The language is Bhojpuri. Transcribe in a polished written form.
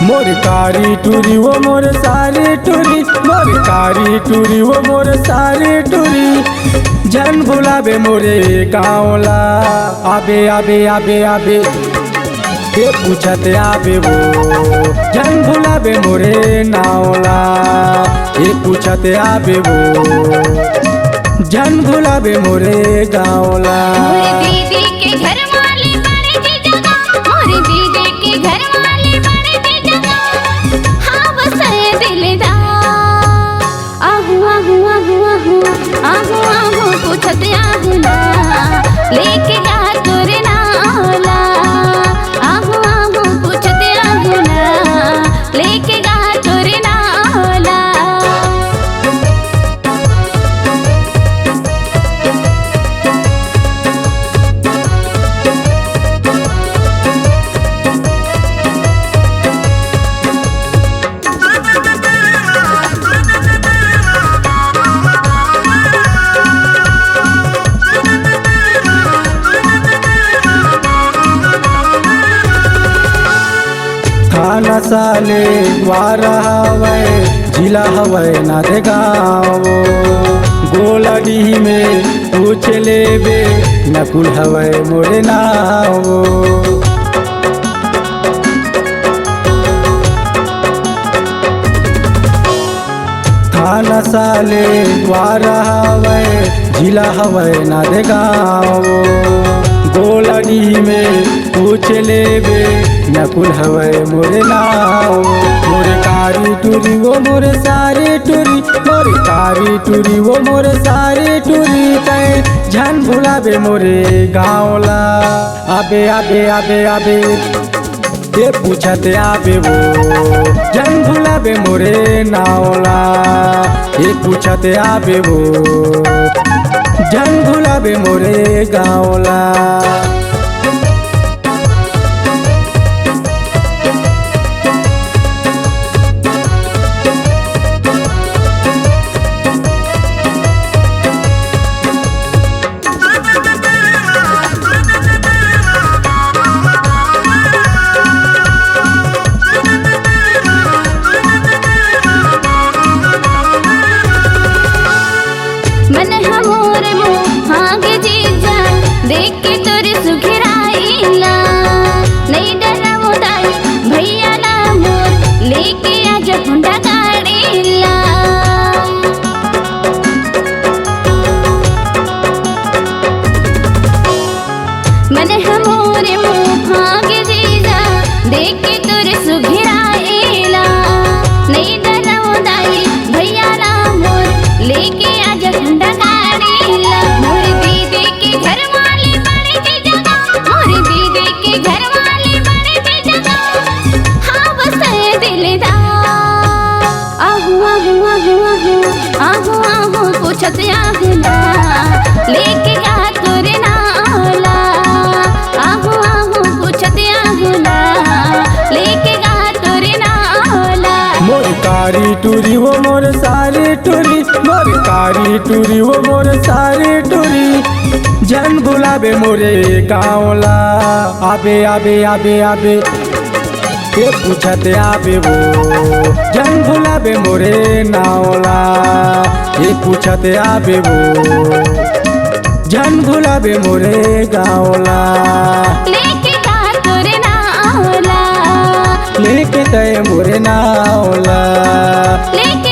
मोर कारी टूरी वो मोर सारी टूरी, मोर कारी टूरी वो मोर सारी टूरी। जन भुलावे मोरे गाँवला, आबे आबे आबे आबे के पूछते आबे वो। जन भुलावे मोरे नावला, ये पूछते आबे वो। जन भुलावे मोरे गाँवला। दीदी के घर वाले बड़े थे जगह, मोरे दीदी के घर वाले बड़े थे जगह। हाँ बस है दिलदार, आहू आहू आहू आहू आहू आहू पूछते आहुला, लेके जा तोरे नाला। आहू आहू पूछते आहुला, लेके जा तोरे नाला। थाना साले वारा हवै, जिला हवै ना दे गाँव। गोलडी में पूछ लेबे, नकुल हवै मोरे नाव। थाना साले वारा हवै, जिला हवै ना दे गाँव। गोलडी में पूछ लेबे, नकुल हवै मोरे नाव। मोरे कारी टूरी वो मोरे सारी टूरी, मोरे कारी टूरी वो मोरे सारी टूरी। तय झन भुलावे मोरे गाँवला, आबे आबे आबे आबे ये पूछते आबे वो। जन भुलावे मोरे नावला, ये पूछते आबे वो। जन भुलावे मोरे गाँवला। मन हमोर मुँह आगे जीजा, देख के तोरे सुखराइला। नहीं डरा मुदाई भैया ना मोर, लेके आजा हुंडा गाड़ीला। मन हमोर मुँह आगे जीजा, देख के तोरे सुखराइला। नहीं डरा मुदाई भैया ना मोर, लेके आजा हुंडा गाड़ीला। मोर दीदी के घर वाले बड़े थे जगह, मोर दीदी के घर वाले बड़े थे जगह। हाँ बस है दिलदार, आहू आहू आहू आहू आहू आहू पूछते आहुला, लेके जा तोरे नाला। आहू आहू पूछते आहुला, लेके जा तोरे नाला। मोर कारी टूरी वो मोर सारी टूरी, मोर कारी टूरी वो मोर सारी टूरी। जन भुलावे मोरे गाँवला, आबे आबे आबे आबे ये पूछते आबे वो। जन भुलावे मोरे नावला, ये पूछते आबे वो। जन भुलावे मोरे गाँवला, लेके जा तोरे नाला। लेके तय मोरे नावला। लेके